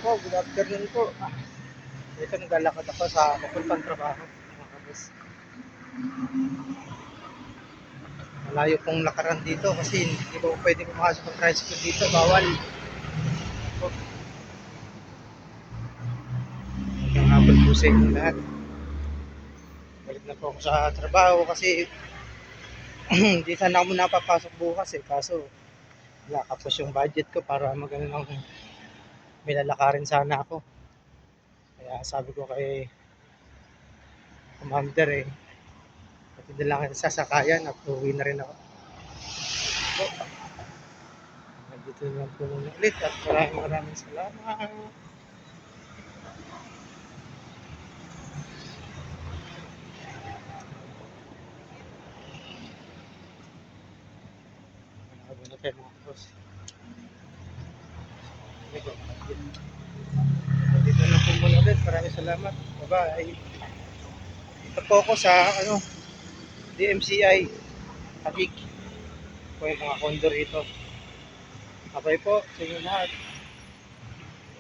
po, good afternoon po. Ito naglalakad ako sa papuntang trabaho, mga kabis. Malayo pong lakaran dito kasi hindi ko pwede pumasok ng tricycle dito, bawal. Po, ang hapon po sa inyo lahat. Balik na po ako sa trabaho kasi hindi sana ako napapasok bukas kaso wala kapos yung budget ko para magano ng may lalakarin sana ako. Kaya sabi ko kay commander pati na lang ang sasakayan at uwi na rin ako. Po, dito lang po muna ulit at maraming salamat. Habang na tayo mga boss. Dito lang po muna ulit. Maraming salamat. Bye-bye. Ito po ako sa DMCI Taguig. Po yung mga condo rito. Bye po sa inyo lahat.